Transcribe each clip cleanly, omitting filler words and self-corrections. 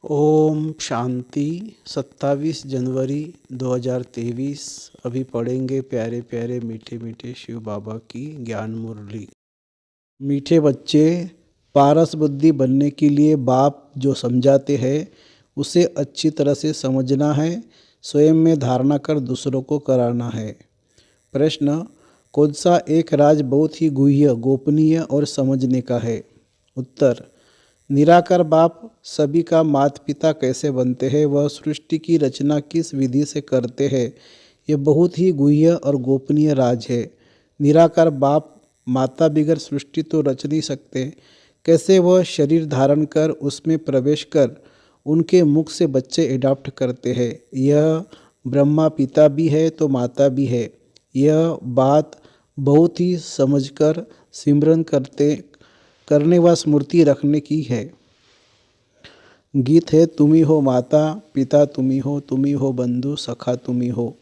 ओम शांति। 27 जनवरी 2023। अभी पढ़ेंगे प्यारे प्यारे मीठे मीठे शिव बाबा की ज्ञान मुरली। मीठे बच्चे, पारस बुद्धि बनने के लिए बाप जो समझाते हैं उसे अच्छी तरह से समझना है, स्वयं में धारणा कर दूसरों को कराना है। प्रश्न, कौन सा एक राज बहुत ही गुह्य, गोपनीय और समझने का है? उत्तर, निराकार बाप सभी का माता पिता कैसे बनते हैं, वह सृष्टि की रचना किस विधि से करते हैं, ये बहुत ही गुह्य और गोपनीय राज है। निराकार बाप माता बिगर सृष्टि तो रच नहीं सकते, कैसे वह शरीर धारण कर उसमें प्रवेश कर उनके मुख से बच्चे एडॉप्ट करते हैं। यह ब्रह्मा पिता भी है तो माता भी है। यह बात बहुत ही समझकर सिमरन करने व स्मृति रखने की है। गीत है, तुम्ही हो माता पिता तुम्ही हो बंधु सखा तुम्ही हो।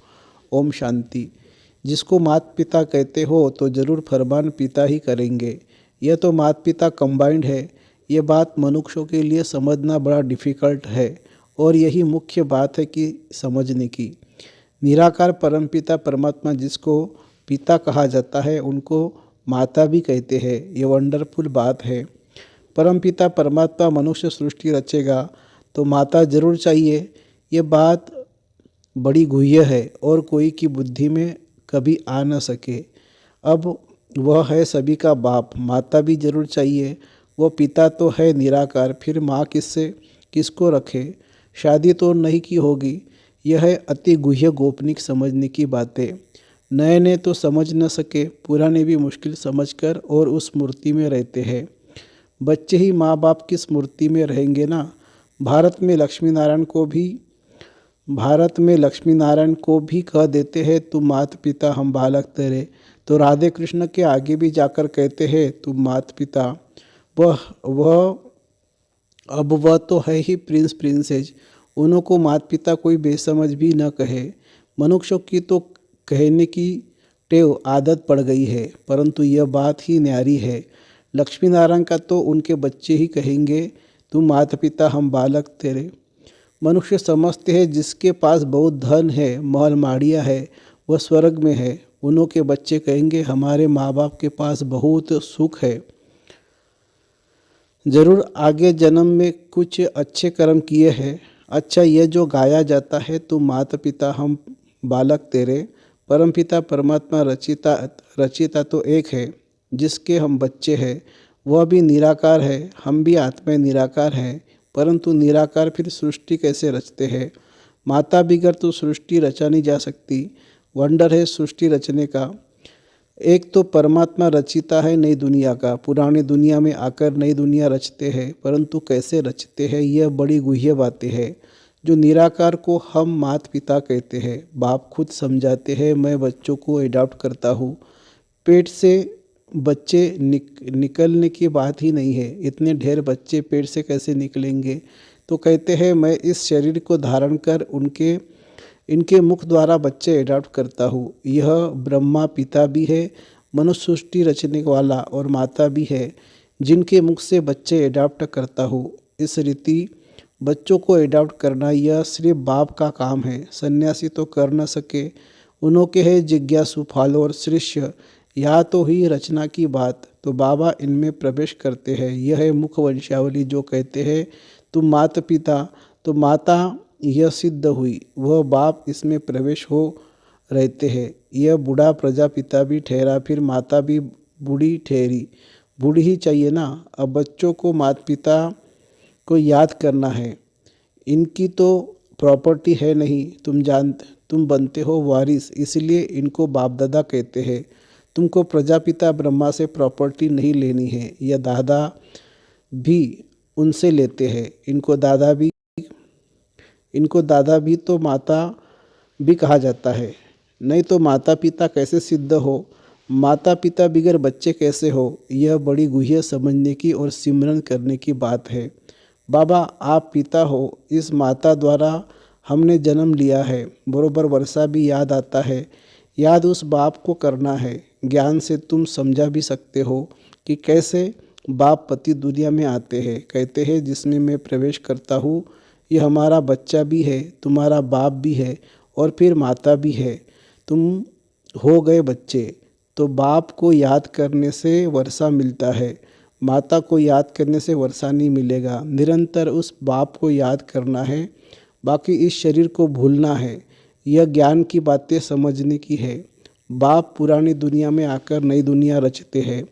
ओम शांति। जिसको माता पिता कहते हो तो ज़रूर फरमान पिता ही करेंगे। यह तो माता पिता कंबाइंड है। ये बात मनुष्यों के लिए समझना बड़ा डिफ़िकल्ट है और यही मुख्य बात है कि समझने की। निराकार परमपिता परमात्मा जिसको पिता कहा जाता है उनको माता भी कहते हैं। ये वंडरफुल बात है। परमपिता परमात्मा मनुष्य सृष्टि रचेगा तो माता जरूर चाहिए। ये बात बड़ी गुह्य है और कोई की बुद्धि में कभी आ न सके। अब वह है सभी का बाप, माता भी जरूर चाहिए। वो पिता तो है निराकार, फिर माँ किसको रखे? शादी तो नहीं की होगी। यह है अति गुह्य गोपनीय समझने की बातें। नए ने तो समझ न सके, पुराने भी मुश्किल समझकर और उस मूर्ति में रहते हैं। बच्चे ही माँ बाप की स्मृति में रहेंगे ना। भारत में लक्ष्मी नारायण को भी कह देते हैं तुम माता पिता हम बालक तेरे। तो राधे कृष्ण के आगे भी जाकर कहते हैं तुम माता पिता। वह तो है ही प्रिंस प्रिंसेस। उन्हों को माता पिता कोई बेसमझ भी न कहे। मनुष्यों की तो कहने की टेव आदत पड़ गई है, परंतु यह बात ही न्यारी है। लक्ष्मी नारायण का तो उनके बच्चे ही कहेंगे तुम माता पिता हम बालक तेरे। मनुष्य समझते हैं जिसके पास बहुत धन है, महल माड़िया है, वह स्वर्ग में है। उन्हों के बच्चे कहेंगे हमारे माँ बाप के पास बहुत सुख है, जरूर आगे जन्म में कुछ अच्छे कर्म किए हैं। अच्छा, यह जो गाया जाता है तुम माता पिता हम बालक तेरे, परमपिता परमात्मा रचिता तो एक है जिसके हम बच्चे हैं। वह भी निराकार है, हम भी आत्मा निराकार है, परंतु निराकार फिर सृष्टि कैसे रचते हैं? माता बिगर तो सृष्टि रचा नहीं जा सकती। वंडर है सृष्टि रचने का। एक तो परमात्मा रचिता है नई दुनिया का, पुरानी दुनिया में आकर नई दुनिया रचते हैं, परंतु कैसे रचते हैं यह बड़ी गुह्य बातें हैं जो निराकार को हम माता पिता कहते हैं। बाप खुद समझाते हैं मैं बच्चों को एडॉप्ट करता हूँ। पेट से बच्चे निकलने की बात ही नहीं है। इतने ढेर बच्चे पेट से कैसे निकलेंगे? तो कहते हैं मैं इस शरीर को धारण कर इनके मुख द्वारा बच्चे एडॉप्ट करता हूँ। यह ब्रह्मा पिता भी है, मनुष्य सृष्टि रचने वाला, और माता भी है जिनके मुख से बच्चे एडॉप्ट करता हूँ। इस रीति बच्चों को एडॉप्ट करना यह सिर्फ बाप का काम है, सन्यासी तो कर न सके। उन्हों के है जिज्ञासु फॉलोअर शिष्य। या तो ही रचना की बात तो बाबा इनमें प्रवेश करते हैं। यह है मुख वंशावली जो कहते हैं तुम माता पिता, तो माता यह सिद्ध हुई, वह बाप इसमें प्रवेश हो रहते हैं। यह बूढ़ा प्रजापिता भी ठहरा, फिर माता भी बूढ़ी ठहरी। बूढ़ी ही चाहिए ना। अब बच्चों को माता पिता को याद करना है। इनकी तो प्रॉपर्टी है नहीं, तुम बनते हो वारिस, इसलिए इनको बाप दादा कहते हैं। तुमको प्रजापिता ब्रह्मा से प्रॉपर्टी नहीं लेनी है। यह दादा भी उनसे लेते हैं। इनको दादा भी तो माता भी कहा जाता है। नहीं तो माता पिता कैसे सिद्ध हो? माता पिता बिगर बच्चे कैसे हो? यह बड़ी गुह्य समझने की और सिमरन करने की बात है। बाबा आप पिता हो, इस माता द्वारा हमने जन्म लिया है। बरोबर वर्षा भी याद आता है। याद उस बाप को करना है। ज्ञान से तुम समझा भी सकते हो कि कैसे बाप पति दुनिया में आते हैं। कहते हैं जिसमें मैं प्रवेश करता हूँ यह हमारा बच्चा भी है, तुम्हारा बाप भी है और फिर माता भी है। तुम हो गए बच्चे। तो बाप को याद करने से वर्षा मिलता है, माता को याद करने से वर्षा नहीं मिलेगा। निरंतर उस बाप को याद करना है, बाकी इस शरीर को भूलना है। यह ज्ञान की बातें समझने की है। बाप पुरानी दुनिया में आकर नई दुनिया रचते हैं,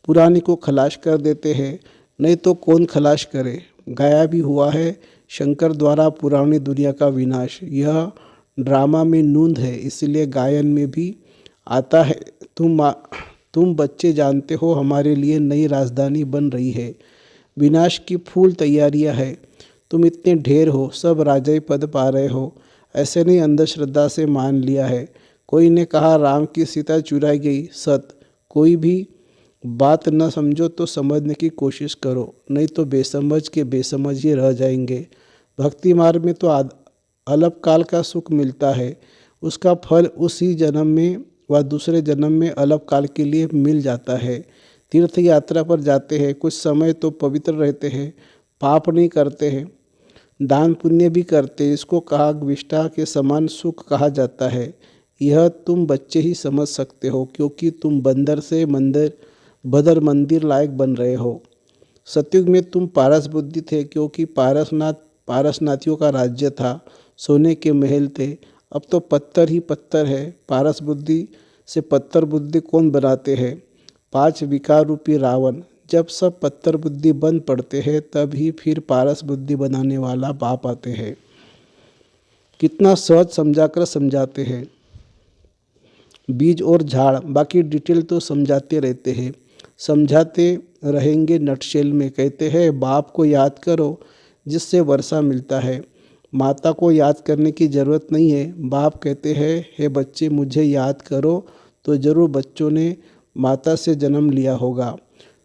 पुरानी को खलाश कर देते हैं, नहीं तो कौन खलाश करे। गाया भी हुआ है शंकर द्वारा पुरानी दुनिया का विनाश। यह ड्रामा में नूंद है, इसलिए गायन में भी आता है। तुम बच्चे जानते हो हमारे लिए नई राजधानी बन रही है, विनाश की फूल तैयारियां है। तुम इतने ढेर हो, सब राजाई पद पा रहे हो, ऐसे नहीं अंधश्रद्धा से मान लिया है। कोई ने कहा राम की सीता चुराई गई, सत। कोई भी बात न समझो तो समझने की कोशिश करो, नहीं तो बेसमझ के बेसमझ ही रह जाएंगे। भक्ति मार्ग में तो अल्पकाल का सुख मिलता है, उसका फल उसी जन्म में व दूसरे जन्म में अल्पकाल के लिए मिल जाता है। तीर्थ यात्रा पर जाते हैं, कुछ समय तो पवित्र रहते हैं, पाप नहीं करते हैं, दान पुण्य भी करते हैं। इसको कहा विष्ठा के समान सुख कहा जाता है। यह तुम बच्चे ही समझ सकते हो, क्योंकि तुम बंदर से बदर मंदिर लायक बन रहे हो। सतयुग में तुम पारस बुद्धि थे, क्योंकि पारसनाथियों का राज्य था, सोने के महल थे। अब तो पत्थर ही पत्थर है। पारस बुद्धि से पत्थर बुद्धि कौन बनाते हैं? 5 विकार रूपी रावण। जब सब पत्थर बुद्धि बन पड़ते हैं, तब ही फिर पारस बुद्धि बनाने वाला बाप आते हैं। कितना सहज समझाकर समझाते हैं, बीज और झाड़, बाकी डिटेल तो समझाते रहते हैं। समझाते रहेंगे नटशेल में। कहते हैं बाप को याद करो जिससे वर्षा मिलता है, माता को याद करने की ज़रूरत नहीं है। बाप कहते हैं हे बच्चे मुझे याद करो, तो ज़रूर बच्चों ने माता से जन्म लिया होगा,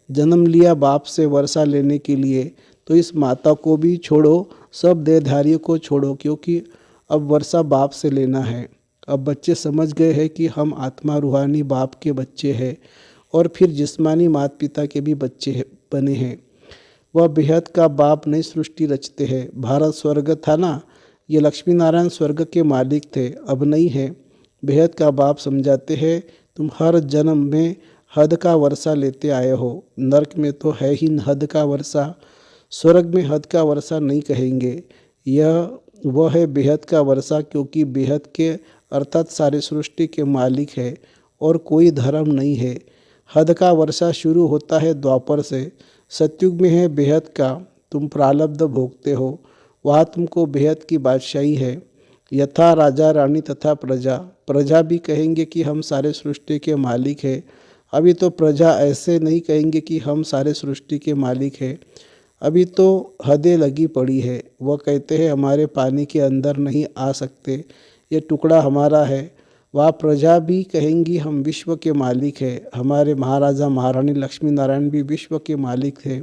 जन्म लिया बाप से वर्षा लेने के लिए। तो इस माता को भी छोड़ो, सब देहधारियों को छोड़ो, क्योंकि अब वर्षा बाप से लेना है। अब बच्चे समझ गए हैं कि हम आत्मा रूहानी बाप के बच्चे हैं और फिर जिस्मानी माता पिता के भी बच्चे बने हैं। वह बेहद का बाप नई सृष्टि रचते हैं। भारत स्वर्ग था ना, ये लक्ष्मी नारायण स्वर्ग के मालिक थे, अब नहीं है। बेहद का बाप समझाते हैं तुम हर जन्म में हद का वर्षा लेते आए हो। नरक में तो है ही हद का वर्षा, स्वर्ग में हद का वर्षा नहीं कहेंगे। यह वह है बेहद का वर्षा, क्योंकि बेहद के अर्थात सारी सृष्टि के मालिक है और कोई धर्म नहीं है। हद का वर्षा शुरू होता है द्वापर से। सतयुग में है बेहद का, तुम प्रारब्ध भोगते हो, वहाँ तुमको बेहद की बादशाही है। यथा राजा रानी तथा प्रजा, प्रजा भी कहेंगे कि हम सारे सृष्टि के मालिक हैं। अभी तो प्रजा ऐसे नहीं कहेंगे कि हम सारे सृष्टि के मालिक हैं, अभी तो हदें लगी पड़ी है। वह कहते हैं हमारे पानी के अंदर नहीं आ सकते, ये टुकड़ा हमारा है। वह प्रजा भी कहेंगी हम विश्व के मालिक हैं, हमारे महाराजा महारानी लक्ष्मी नारायण भी विश्व के मालिक थे।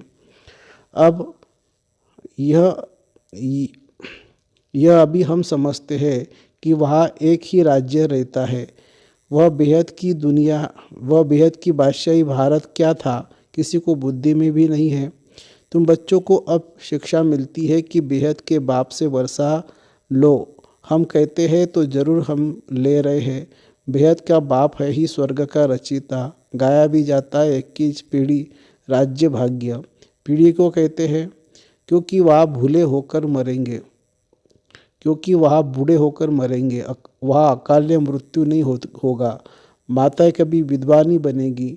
अब यह अभी हम समझते हैं कि वहाँ एक ही राज्य रहता है, वह बेहद की दुनिया, वह बेहद की बादशाही भारत क्या था, किसी को बुद्धि में भी नहीं है। तुम बच्चों को अब शिक्षा मिलती है कि बेहद के बाप से वर्षा लो। हम कहते हैं तो ज़रूर हम ले रहे हैं। बेहद का बाप है ही स्वर्ग का रचिता। गाया भी जाता है 21 पीढ़ी राज्य भाग्य। पीढ़ी को कहते हैं क्योंकि वह भूले होकर मरेंगे, क्योंकि वह बूढ़े होकर मरेंगे। वह अकाल मृत्यु नहीं होगा। माता कभी विधवा नहीं बनेगी,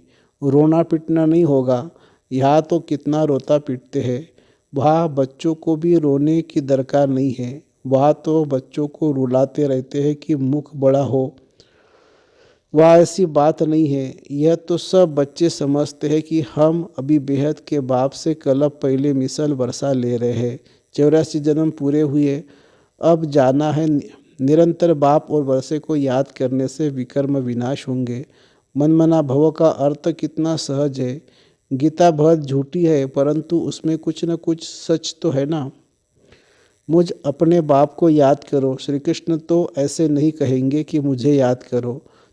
रोना पिटना नहीं होगा। यहाँ तो कितना रोता पीटते हैं, वहाँ बच्चों को भी रोने की दरकार नहीं है। वहाँ तो बच्चों को रुलाते रहते हैं कि मुख बड़ा हो। वह ऐसी बात नहीं है। यह तो सब बच्चे समझते हैं कि हम अभी बेहद के बाप से कलब पहले मिसल वर्षा ले रहे हैं। 84 जन्म पूरे हुए, अब जाना है। निरंतर बाप और वर्षे को याद करने से विकर्म विनाश होंगे। मनमना भव का अर्थ कितना सहज है। गीता बहुत झूठी है, परंतु उसमें कुछ न कुछ सच तो है ना। मुझ अपने बाप को याद करो। श्री कृष्ण तो ऐसे नहीं कहेंगे कि मुझे याद करो,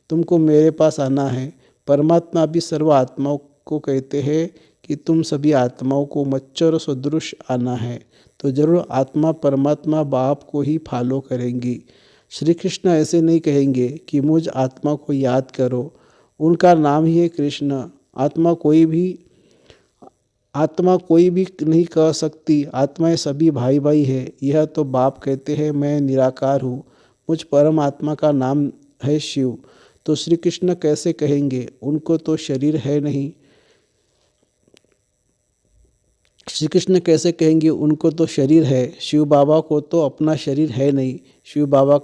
तुमको मेरे पास आना है। परमात्मा भी सर्व आत्माओं को कहते हैं कि तुम सभी आत्माओं को मच्छर सदृश आना है, तो जरूर आत्मा परमात्मा बाप को ही फॉलो करेंगी। श्री कृष्ण ऐसे नहीं कहेंगे कि मुझ आत्मा को याद करो, उनका नाम ही है कृष्ण। आत्मा कोई भी नहीं कह सकती आत्माएं सभी भाई भाई है। यह तो बाप कहते हैं मैं निराकार हूँ, मुझ परम आत्मा का नाम है शिव। तो श्री कृष्ण कैसे कहेंगे, उनको तो शरीर है नहीं। श्री कृष्ण कैसे कहेंगे, उनको तो शरीर है। शिव बाबा को तो अपना शरीर है नहीं। शिव बाबा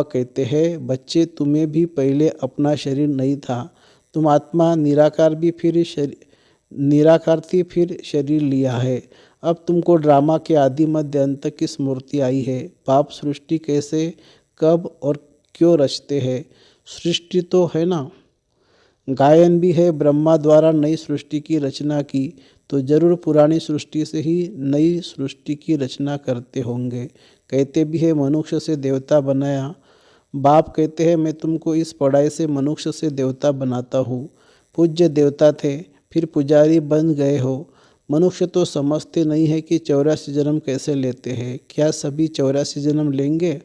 कहते हैं बच्चे तुम्हें भी पहले अपना शरीर नहीं था, तुम आत्मा निराकार थी फिर शरीर लिया है। अब तुमको ड्रामा के आदि मध्य अंत की स्मृति आई है। बाप सृष्टि कैसे कब और क्यों रचते हैं, सृष्टि तो है ना, गायन भी है। ब्रह्मा द्वारा नई सृष्टि की रचना की तो जरूर पुरानी सृष्टि से ही नई सृष्टि की रचना करते होंगे। कहते भी है मनुष्य से देवता बनाया। बाप कहते हैं मैं तुमको इस पढ़ाई से मनुष्य से देवता बनाता हूँ। पूज्य देवता थे फिर पुजारी बन गए हो। मनुष्य तो समझते नहीं है कि 84 जन्म कैसे लेते हैं। क्या सभी 84 जन्म लेंगे?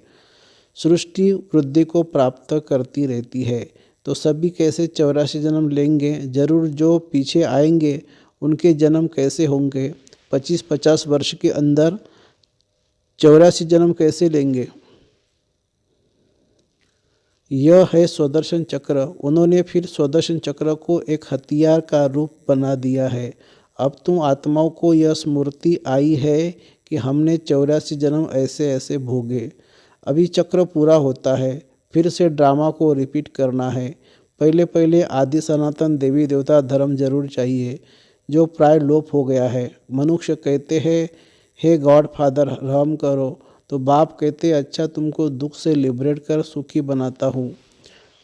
सृष्टि वृद्धि को प्राप्त करती रहती है, तो सभी कैसे 84 जन्म लेंगे? जरूर जो पीछे आएंगे उनके जन्म कैसे होंगे? 25-50 वर्ष के अंदर 84 जन्म कैसे लेंगे? यह है स्वदर्शन चक्र। उन्होंने फिर स्वदर्शन चक्र को एक हथियार का रूप बना दिया है। अब तुम आत्माओं को यह स्मृति आई है कि हमने 84 जन्म ऐसे ऐसे भोगे। अभी चक्र पूरा होता है, फिर से ड्रामा को रिपीट करना है। पहले पहले आदि सनातन देवी देवता धर्म जरूर चाहिए, जो प्राय लोप हो गया है। मनुष्य कहते हैं हे गॉड फादर रहम करो, तो बाप कहते अच्छा तुमको दुख से लिबरेट कर सुखी बनाता हूँ।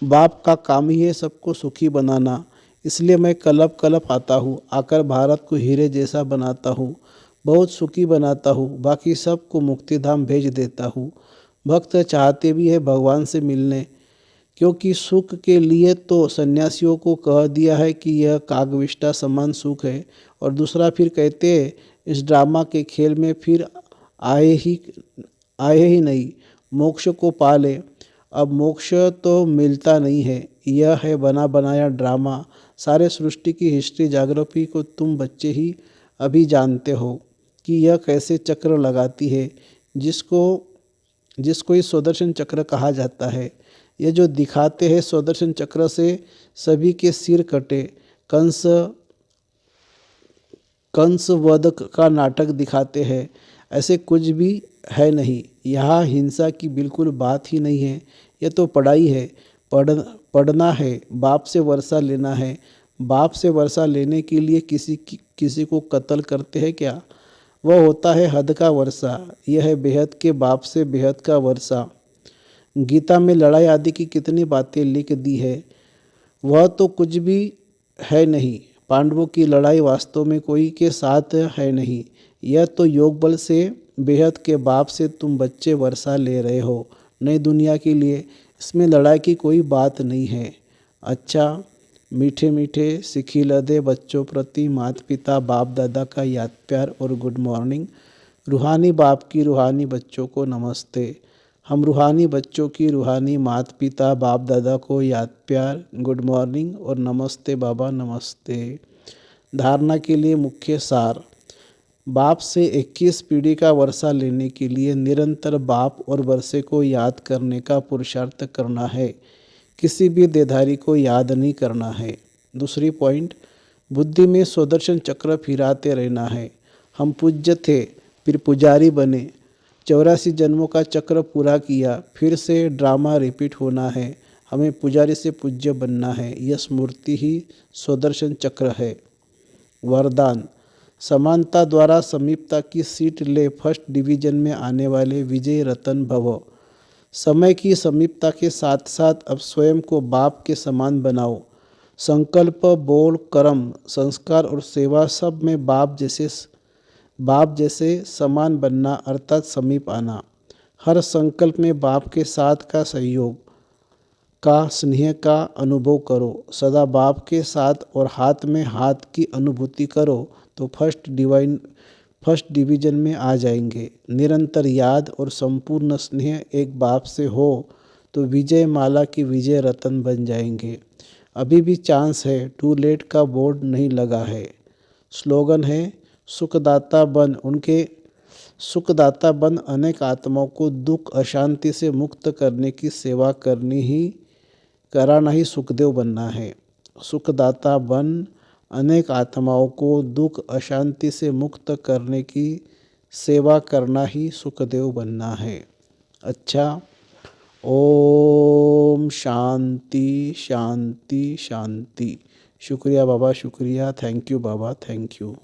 बाप का काम ही है सबको सुखी बनाना, इसलिए मैं कलप कलप आता हूँ, आकर भारत को हीरे जैसा बनाता हूँ, बहुत सुखी बनाता हूँ, बाकी सबको मुक्तिधाम भेज देता हूँ। भक्त चाहते भी है भगवान से मिलने, क्योंकि सुख के लिए तो सन्यासियों को कह दिया है कि यह कागविष्टा समान सुख है। और दूसरा फिर कहते हैं इस ड्रामा के खेल में फिर आए ही नहीं, मोक्ष को पा ले। अब मोक्ष तो मिलता नहीं है, यह है बना बनाया ड्रामा। सारे सृष्टि की हिस्ट्री जाग्रफी को तुम बच्चे ही अभी जानते हो कि यह कैसे चक्र लगाती है, जिसको इस स्वदर्शन चक्र कहा जाता है। ये जो दिखाते हैं स्वदर्शन चक्र से सभी के सिर कटे, कंस वध का नाटक दिखाते हैं, ऐसे कुछ भी है नहीं। यहाँ हिंसा की बिल्कुल बात ही नहीं है। यह तो पढ़ाई है, पढ़ना है, बाप से वर्षा लेना है। बाप से वर्षा लेने के लिए किसी को कत्ल करते हैं क्या? वह होता है हद का वर्षा। यह है बेहद के बाप से बेहद का वर्षा। गीता में लड़ाई आदि की कितनी बातें लिख दी है, वह तो कुछ भी है नहीं। पांडवों की लड़ाई वास्तव में कोई के साथ है नहीं। यह तो योग बल से बेहद के बाप से तुम बच्चे वर्षा ले रहे हो नई दुनिया के लिए। इसमें लड़ाई की कोई बात नहीं है। अच्छा, मीठे मीठे सिखी लदे बच्चों प्रति माता पिता बाप दादा का याद प्यार और गुड मॉर्निंग। रूहानी बाप की रूहानी बच्चों को नमस्ते। हम रूहानी बच्चों की रूहानी माता पिता बाप दादा को याद प्यार, गुड मॉर्निंग और नमस्ते बाबा नमस्ते। धारणा के लिए मुख्य सार। बाप से 21 पीढ़ी का वर्षा लेने के लिए निरंतर बाप और वर्षे को याद करने का पुरुषार्थ करना है, किसी भी देधारी को याद नहीं करना है। दूसरी पॉइंट, बुद्धि में स्वदर्शन चक्र फिराते रहना है। हम पूज्य थे फिर पुजारी बने, 84 जन्मों का चक्र पूरा किया, फिर से ड्रामा रिपीट होना है। हमें पुजारी से पूज्य बनना है, यह स्मृति ही स्वदर्शन चक्र है। वरदान, समानता द्वारा समीपता की सीट ले फर्स्ट डिवीजन में आने वाले विजय रतन भव। समय की समीपता के साथ साथ अब स्वयं को बाप के समान बनाओ। संकल्प, बोल, कर्म, संस्कार और सेवा सब में बाप जैसे समान बनना अर्थात समीप आना। हर संकल्प में बाप के साथ का सहयोग, का स्नेह का अनुभव करो। सदा बाप के साथ और हाथ में हाथ की अनुभूति करो तो फर्स्ट डिवीजन में आ जाएंगे। निरंतर याद और संपूर्ण स्नेह एक बाप से हो तो विजय माला की विजय रतन बन जाएंगे। अभी भी चांस है, टू लेट का बोर्ड नहीं लगा है। स्लोगन है सुखदाता बन अनेक आत्माओं को दुख अशांति से मुक्त करने की सेवा कराना ही सुखदेव बनना है। सुखदाता बन अनेक आत्माओं को दुख अशांति से मुक्त करने की सेवा करना ही सुखदेव बनना है। अच्छा, ओम शांति शांति शांति। शुक्रिया बाबा, शुक्रिया। Thank you Baba, thank you.